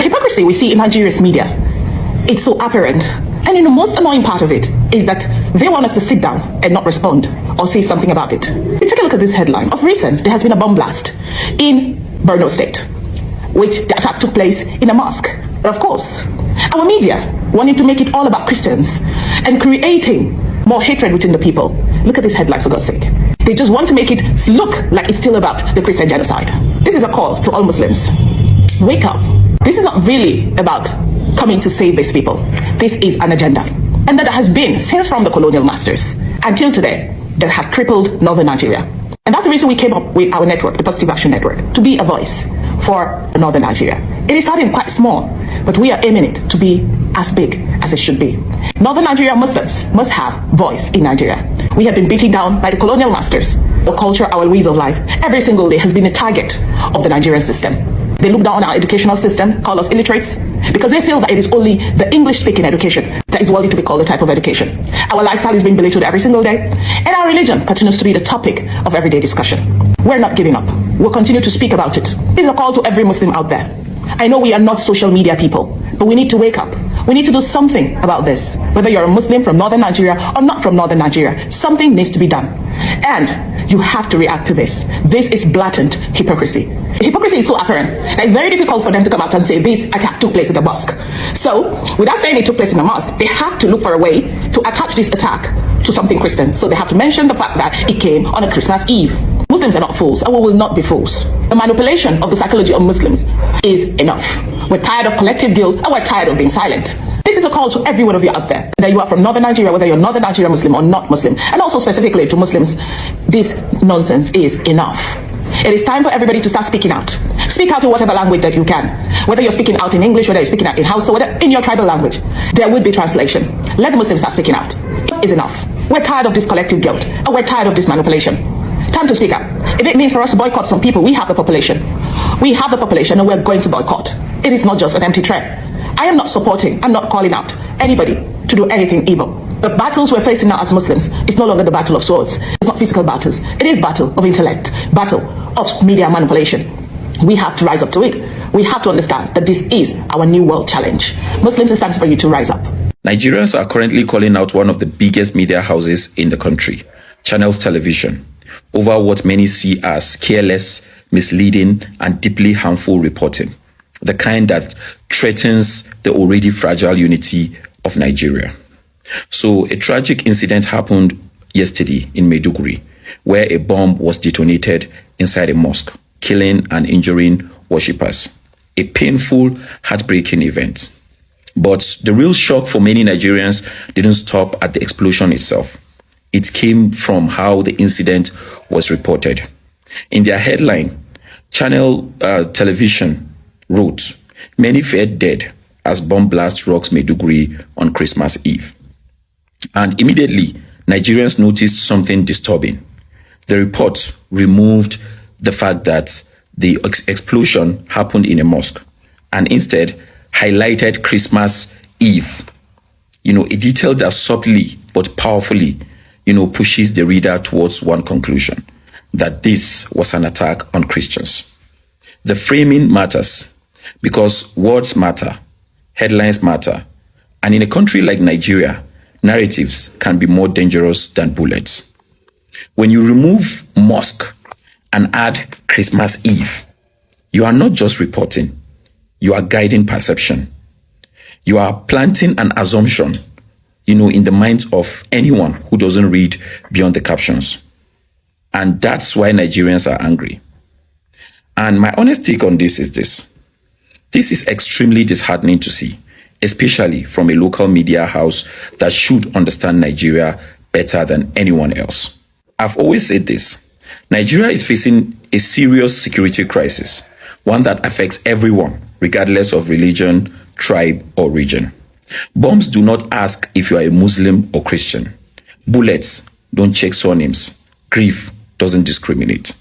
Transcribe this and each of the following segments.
The hypocrisy we see in Nigeria's media, it's so apparent. And the most annoying part of it is that they want us to sit down and not respond or say something about it. Take a look at this headline. Of recent, there has been a bomb blast in Borno State, which the attack took place in a mosque. Of course, our media wanting to make it all about Christians and creating more hatred within the people. Look at this headline, for God's sake. They just want to make it look like it's still about the Christian genocide. This is a call to all Muslims. Wake up. This is not really about coming to save these people. This is an agenda. And that has been since from the colonial masters until today that has crippled northern Nigeria. And that's the reason we came up with our network, the Positive Action Network, to be a voice for northern Nigeria. It is starting quite small, but we are aiming it to be as big as it should be. Northern Nigeria Muslims must have voice in Nigeria. We have been beaten down by the colonial masters. Our culture, our ways of life, every single day has been a target of the Nigerian system. They look down on our educational system, call us illiterates, because they feel that it is only the English-speaking education that is worthy to be called a type of education. Our lifestyle is being belittled every single day, and our religion continues to be the topic of everyday discussion. We're not giving up. We'll continue to speak about it. It's a call to every Muslim out there. I know we are not social media people, but we need to wake up. We need to do something about this. Whether you're a Muslim from northern Nigeria or not from northern Nigeria, something needs to be done. And you have to react to this. This is blatant hypocrisy. The hypocrisy is so apparent that it's very difficult for them to come out and say this attack took place in the mosque. So, without saying it took place in the mosque, they have to look for a way to attach this attack to something Christian. So they have to mention the fact that it came on a Christmas Eve. Muslims are not fools, and we will not be fools. The manipulation of the psychology of Muslims is enough. We're tired of collective guilt, and we're tired of being silent. This is a call to every one of you out there, whether you are from northern Nigeria, whether you're northern Nigeria Muslim or not Muslim, and also specifically to Muslims. This nonsense is enough. It is time for everybody to start speaking out. Speak out in whatever language that you can. Whether you're speaking out in English, whether you're speaking out in Hausa, whether in your tribal language, there will be translation. Let the Muslims start speaking out. It is enough. We're tired of this collective guilt, and we're tired of this manipulation. Time to speak up. If it means for us to boycott some people, we have the population. We have the population, and we're going to boycott. It is not just an empty threat. I am not supporting, I'm not calling out anybody to do anything evil. The battles we're facing now as Muslims is no longer the battle of swords. It's not physical battles. It is battle of intellect, battle of media manipulation. We have to rise up to it. We have to understand that this is our new world challenge. Muslims, it's time for you to rise up. Nigerians are currently calling out one of the biggest media houses in the country, Channels Television, over what many see as careless, misleading, and deeply harmful reporting, the kind that threatens the already fragile unity of Nigeria. So a tragic incident happened yesterday in Maiduguri, where a bomb was detonated inside a mosque, killing and injuring worshippers. A painful, heartbreaking event. But the real shock for many Nigerians didn't stop at the explosion itself. It came from how the incident was reported. In their headline, Channel Television wrote, "Many feared dead as bomb blast rocks Maiduguri on Christmas Eve." And immediately, Nigerians noticed something disturbing. The report removed the fact that the explosion happened in a mosque and instead highlighted Christmas Eve. A detail that subtly but powerfully, pushes the reader towards one conclusion, that this was an attack on Christians. The framing matters because words matter, headlines matter, and in a country like Nigeria, narratives can be more dangerous than bullets. When you remove mosque and add Christmas Eve, you are not just reporting, you are guiding perception. You are planting an assumption, in the minds of anyone who doesn't read beyond the captions. And that's why Nigerians are angry. And my honest take on this is this. This is extremely disheartening to see, especially from a local media house that should understand Nigeria better than anyone else. I've always said this. Nigeria is facing a serious security crisis, one that affects everyone, regardless of religion, tribe, or region. Bombs do not ask if you are a Muslim or Christian. Bullets don't check surnames. Grief doesn't discriminate.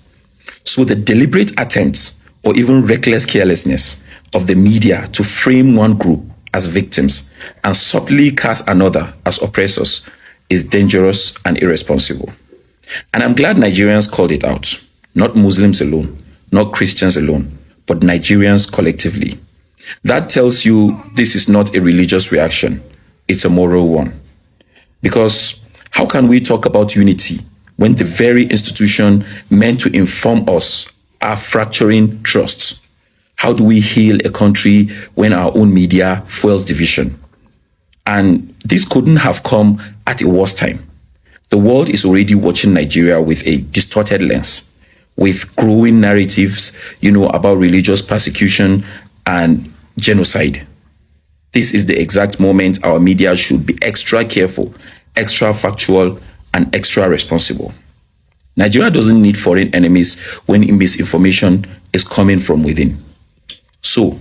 So the deliberate attempts or even reckless carelessness of the media to frame one group as victims and subtly cast another as oppressors is dangerous and irresponsible. And I'm glad Nigerians called it out. Not Muslims alone, not Christians alone, but Nigerians collectively. That tells you this is not a religious reaction, it's a moral one. Because how can we talk about unity when the very institution meant to inform us are fracturing trusts? How do we heal a country when our own media fuels division? And this couldn't have come at a worse time. The world is already watching Nigeria with a distorted lens, with growing narratives, about religious persecution and genocide. This is the exact moment our media should be extra careful, extra factual, and extra responsible. Nigeria doesn't need foreign enemies when misinformation is coming from within. So,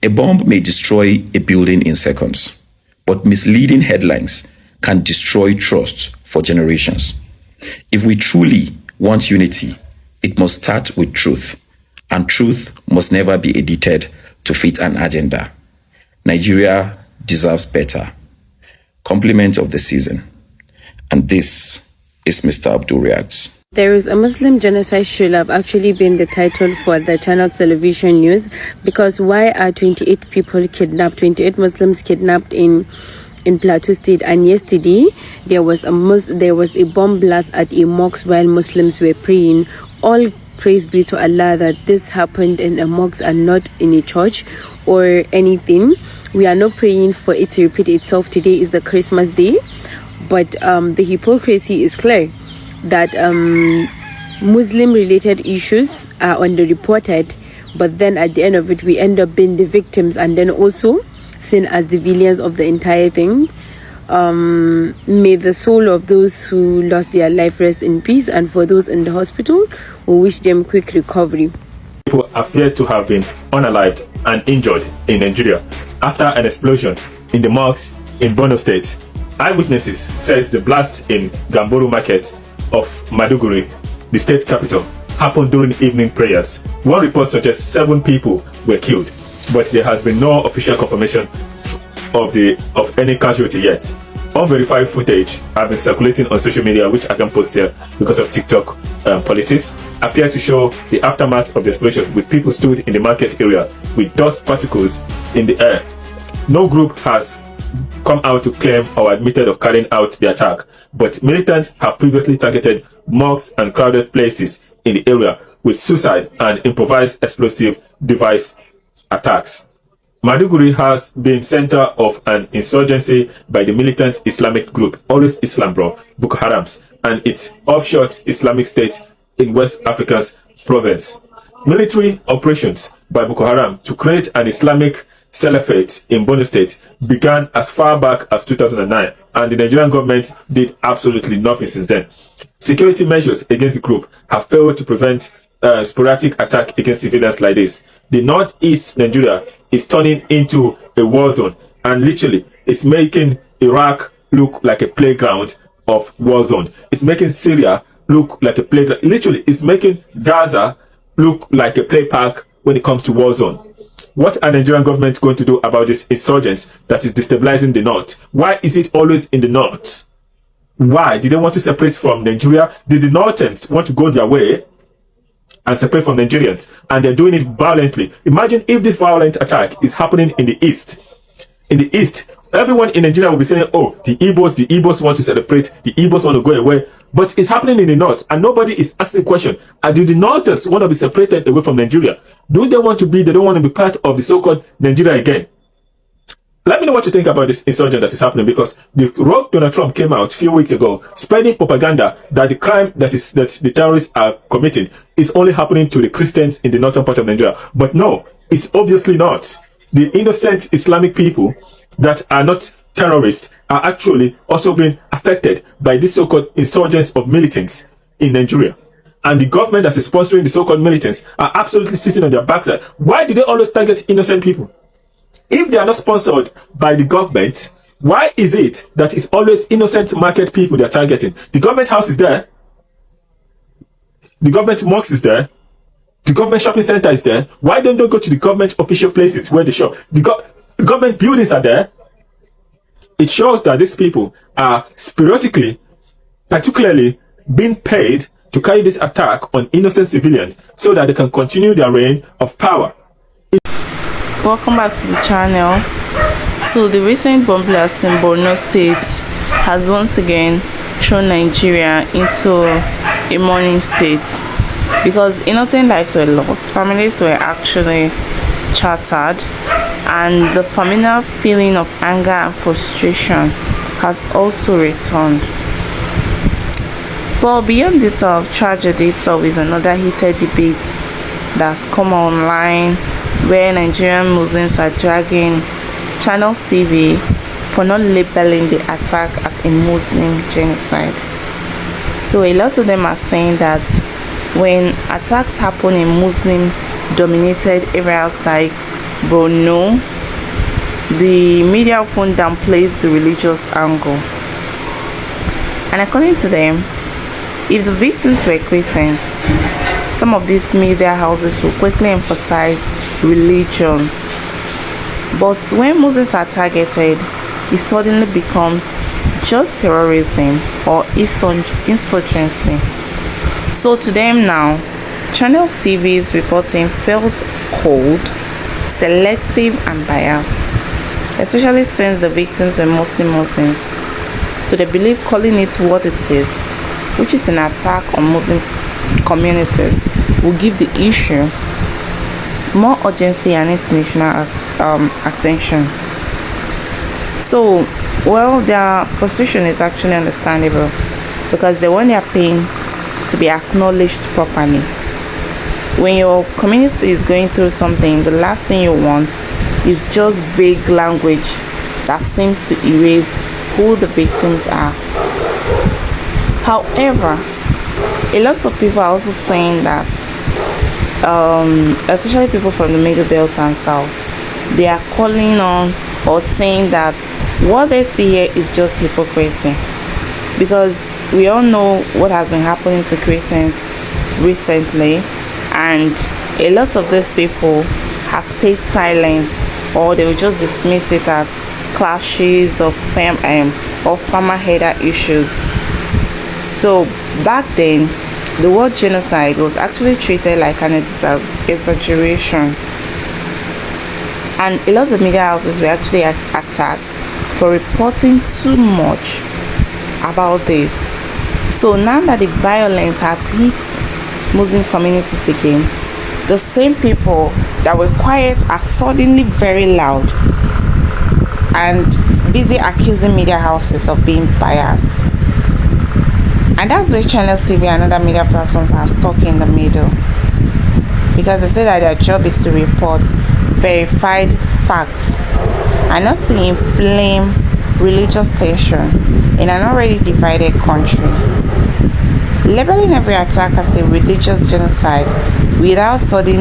a bomb may destroy a building in seconds, but misleading headlines can destroy trust for generations. If we truly want unity, it must start with truth, and truth must never be edited to fit an agenda. Nigeria deserves better. Compliment of the season. And this is Mr. Abdul Reacts. There is a Muslim genocide should have actually been the title for the channel's television news, because why are 28 people kidnapped, 28 Muslims kidnapped in Plateau State? And yesterday there was a bomb blast at a mosque while Muslims were praying. All praise be to Allah that this happened in a mosque and not in a church or anything. We are not praying for it to repeat itself. Today is the Christmas day, but the hypocrisy is clear that Muslim related issues are underreported, but then at the end of it we end up being the victims and then also seen as the villains of the entire thing. May the soul of those who lost their life rest in peace, and for those in the hospital, we wish them quick recovery. People are feared to have been unalived and injured in Nigeria after an explosion in the mosque in Borno State. Eyewitnesses says the blast in Gamboro market of Maiduguri, the state capital, happened during evening prayers. One report suggests 7 people were killed, but there has been no official confirmation of any casualty yet. Unverified footage have been circulating on social media, which I can post here because of TikTok policies, appear to show the aftermath of the explosion, with people stood in the market area with dust particles in the air. No group has come out to claim or admitted of carrying out the attack, but militants have previously targeted mosques and crowded places in the area with suicide and improvised explosive device attacks. Maiduguri has been center of an insurgency by the militant Islamic group Always Islam Bro, Boko Haram, and its offshoot Islamic State in West Africa's province. Military operations by Boko Haram to create an Islamic Caliphate in Borno State began as far back as 2009, and the Nigerian government did absolutely nothing since then. Security measures against the group have failed to prevent sporadic attack against civilians like this. The northeast Nigeria is turning into a war zone, and literally it's making Iraq look like a playground of war zone. It's making Syria look like a playground. Literally, it's making Gaza look like a play park when it comes to war zone. What are Nigerian government going to do about this insurgents that is destabilizing the north? Why is it always in the north? Why did they want to separate from Nigeria? Did the northerns want to go their way and separate from Nigerians? And they're doing it violently. Imagine if this violent attack is happening in the east. In the east, everyone in Nigeria will be saying, oh, the Igbos want to separate, the Igbos want to go away. But it's happening in the north, and nobody is asking the question, do the northerners want to be separated away from Nigeria? Do they want to be, they don't want to be part of the so-called Nigeria again? Let me know what you think about this insurgent that is happening, because the rogue Donald Trump came out a few weeks ago spreading propaganda that the crime that the terrorists are committing is only happening to the Christians in the northern part of Nigeria. But no, it's obviously not. The innocent Islamic people that are not terrorists are actually also being affected by this so-called insurgents of militants in Nigeria. And the government that is sponsoring the so-called militants are absolutely sitting on their backside. Why do they always target innocent people? If they are not sponsored by the government, why is it that it's always innocent market people they're targeting? The government house is there. The government mosque is there. The government shopping center is there. Why don't they go to the government official places where they shop? The government buildings are there. It shows that these people are periodically, particularly being paid to carry this attack on innocent civilians so that they can continue their reign of power. Welcome back to the channel. So the recent bomb blast in Borno State has once again thrown Nigeria into a mourning state because innocent lives were lost, families were actually shattered, and the familiar feeling of anger and frustration has also returned. But beyond this tragedy is another heated debate that's come online where Nigerian Muslims are dragging Channel TV for not labeling the attack as a Muslim genocide. So a lot of them are saying that when attacks happen in Muslim dominated areas like Borno, the media often downplays the religious angle. And according to them, if the victims were Christians, some of these media houses will quickly emphasize religion. But when Muslims are targeted, it suddenly becomes just terrorism or insurgency. So to them now, Channel TV is reporting felt cold, selective and biased, especially since the victims were mostly Muslims. So they believe calling it what it is, which is an attack on Muslim communities, will give the issue more urgency and international attention. So, well, their frustration is actually understandable because they want their pain to be acknowledged properly. When your community is going through something, the last thing you want is just vague language that seems to erase who the victims are. However, a lot of people are also saying that, especially people from the Middle Belt and South, they are calling on or saying that what they see here is just hypocrisy, because we all know what has been happening to Christians recently, and a lot of these people have stayed silent, or they will just dismiss it as clashes of farmer header issues. So back then, the word genocide was actually treated like an exaggeration, and a lot of media houses were actually attacked for reporting too much about this. So now that the violence has hit Muslim communities again, the same people that were quiet are suddenly very loud and busy accusing media houses of being biased. And that's where Channel TV and other media persons are stuck in the middle, because they say that their job is to report verified facts and not to inflame religious tension in an already divided country. Labeling every attack as a religious genocide without solid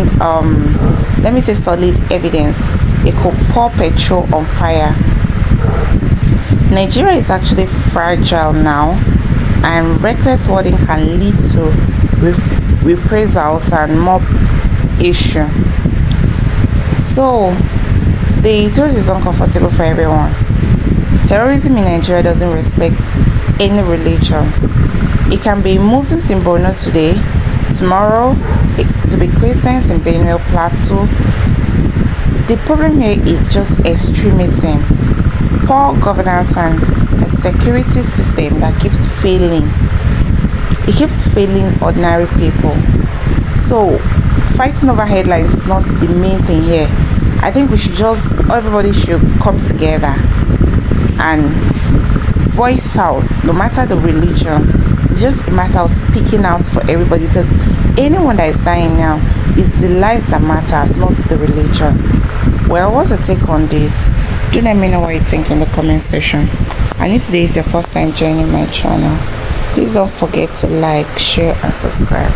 evidence, it could pour petrol on fire. Nigeria is actually fragile now, and reckless wording can lead to reprisals and mob issue. So the truth is uncomfortable for everyone. Terrorism in Nigeria doesn't respect any religion. It can be Muslims in Borno today, tomorrow to be Christians in Benue Plateau. The problem here is just extremism, poor governance, and a security system that keeps failing. It keeps failing ordinary people. So fighting over headlines is not the main thing here. I think everybody should come together and voice out, no matter the religion. It's just a matter of speaking out for everybody, because anyone that is dying now is the lives that matters, not the religion. Well, what's your take on this? Do let me know what you think in the comment section. And if today is your first time joining my channel, please don't forget to like, share and subscribe.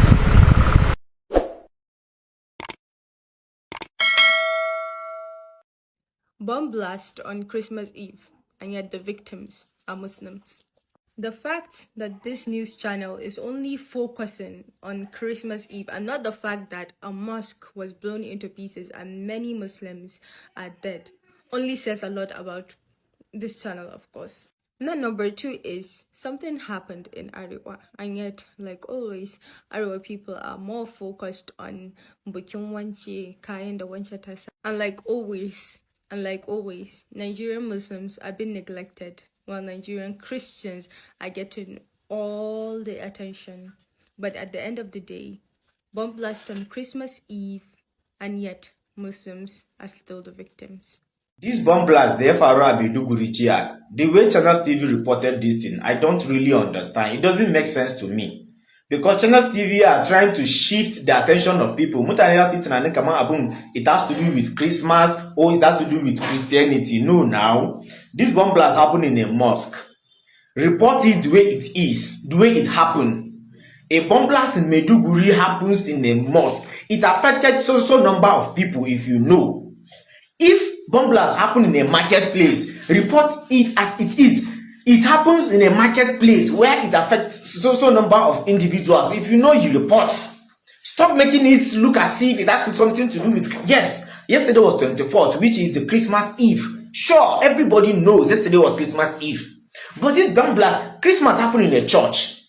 Bomb blast on Christmas Eve, and yet the victims are Muslims. The fact that this news channel is only focusing on Christmas Eve and not the fact that a mosque was blown into pieces and many Muslims are dead only says a lot about this channel, of course. And then number 2 is something happened in Arewa, and yet, like always, Arewa people are more focused on bukin wance, kayan da wance ta sa. And like always, Nigerian Muslims are being neglected, while Nigerian Christians are getting all the attention. But at the end of the day, bomb blast on Christmas Eve, and yet Muslims are still the victims. This bomb blast, the FRO Abeduguri Jihad, the way Channels TV reported this thing, I don't really understand. It doesn't make sense to me. Because Channels TV are trying to shift the attention of people. It has to do with Christmas, or it has to do with Christianity. No, now. This bomb blast happened in a mosque. Report it the way it is, the way it happened. A bomb blast in Maiduguri happens in a mosque. It affected so number of people, if you know. If bomb blast happen in a marketplace, report it as it is. It happens in a marketplace where it affects so number of individuals. If you know, you report. Stop making it look as if it has something to do with... Yes, yesterday was 24th, which is the Christmas Eve. Sure, everybody knows yesterday was Christmas Eve. But this bomb blast, Christmas happened in a church.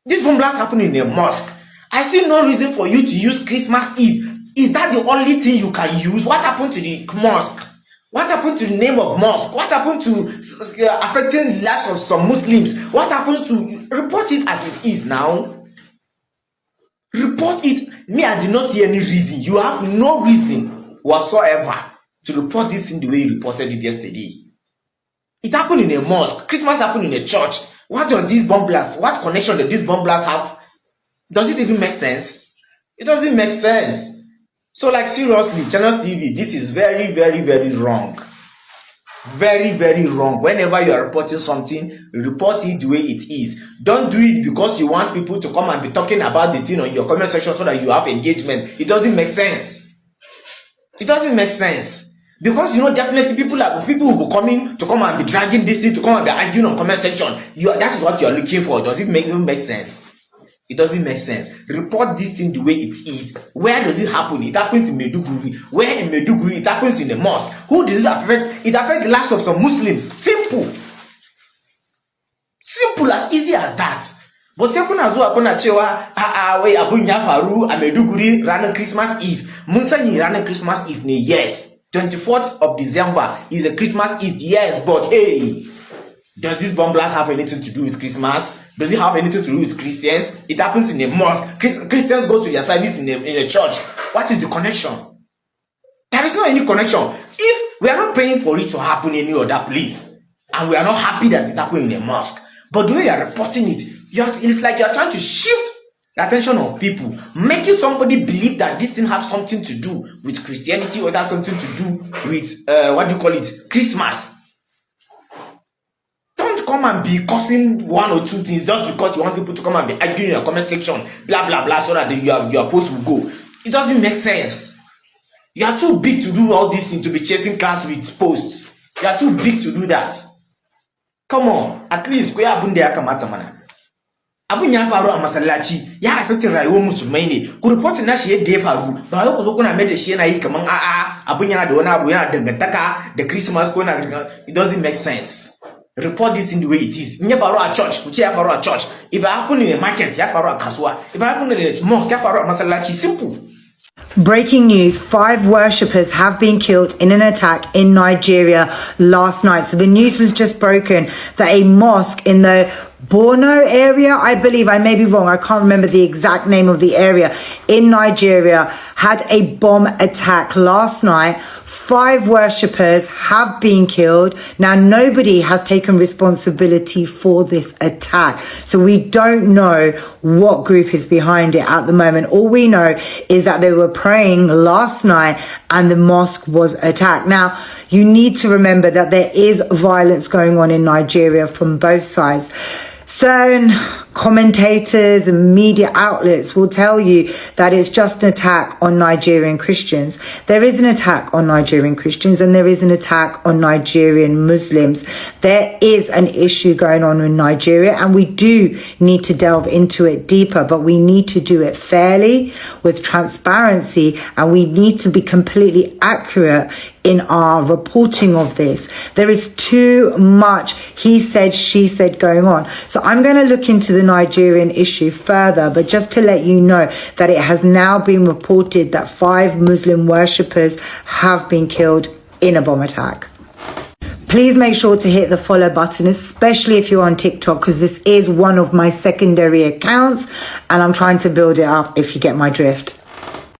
This bomb blast happened in a mosque. I see no reason for you to use Christmas Eve. Is that the only thing you can use? What happened to the mosque? What happened to the name of mosque? What happened to affecting the lives of some Muslims? What happens to... Report it as it is now. Report it. Me, I did not see any reason. You have no reason whatsoever to report this in the way you reported it yesterday. It happened in a mosque. Christmas happened in a church. What does this bomb blast... What connection does this bomb blast have? Does it even make sense? It doesn't make sense. So, like, seriously, Channels TV, this is very, very, very wrong. Very, very wrong. Whenever you are reporting something, report it the way it is. Don't do it because you want people to come and be talking about the thing on your comment section so that you have engagement. It doesn't make sense. It doesn't make sense. Because, you know, definitely people will be coming to come and be dragging this thing, to come and be arguing on comment section. That is what you are looking for. Does it make sense? It doesn't make sense. Report this thing the way it is. Where does it happen? It happens in Maiduguri. Where in Maiduguri? It happens in the mosque. Who does it affect? It affects the lives of some Muslims. Simple. Simple, as easy as that. But second as well, akona chewa we abunya faru a Maiduguri running Christmas Eve. Munsani running Christmas Eve ne? Yes. 24th of December is a Christmas Eve. Yes, but hey, does this bomb blast have anything to do with Christmas? Does it have anything to do with Christians? It happens in a mosque. Christians go to their service in a church. What is the connection? There is no any connection. If we are not praying for it to happen in any other place, and we are not happy that it happened in a mosque, but the way you are reporting it, it's like you are trying to shift the attention of people, making somebody believe that this thing has something to do with Christianity or that something to do with Christmas. Come and be causing one or two things just because you want people to come and be arguing in your comment section, blah blah blah, so that your post will go. It doesn't make sense. You are too big to do all these things, to be chasing clouds with posts. You are too big to do that. Come on, at least go abunde akamata mana. Abunya faru amasalachi ya affect rayuwar musulmai ne. Ku report na shi yadda ya faru. Ba wai ku zo kuna mai da shi yana yi kaman abunya na da wani abu yana dangantaka da Christmas ko na. It doesn't make sense. Report this in the way it is. If a church, if it happen in a market, if it happen in a mosque, masalachi. Simple. Breaking news, 5 worshippers have been killed in an attack in Nigeria last night. So the news has just broken that a mosque in the Borno area, I believe, I may be wrong, I can't remember the exact name of the area, in Nigeria had a bomb attack last night. 5 worshippers have been killed. Now, nobody has taken responsibility for this attack. So we don't know what group is behind it at the moment. All we know is that they were praying last night and the mosque was attacked. Now, you need to remember that there is violence going on in Nigeria from both sides. Certain commentators and media outlets will tell you that it's just an attack on Nigerian Christians. There is an attack on Nigerian Christians and there is an attack on Nigerian Muslims. There is an issue going on in Nigeria and we do need to delve into it deeper, but we need to do it fairly, with transparency, and we need to be completely accurate in our reporting of this. There is too much he said, she said going on. So I'm going to look into the Nigerian issue further, but just to let you know that it has now been reported that 5 Muslim worshippers have been killed in a bomb attack. Please make sure to hit the follow button, especially if you're on TikTok, because this is one of my secondary accounts and I'm trying to build it up, if you get my drift.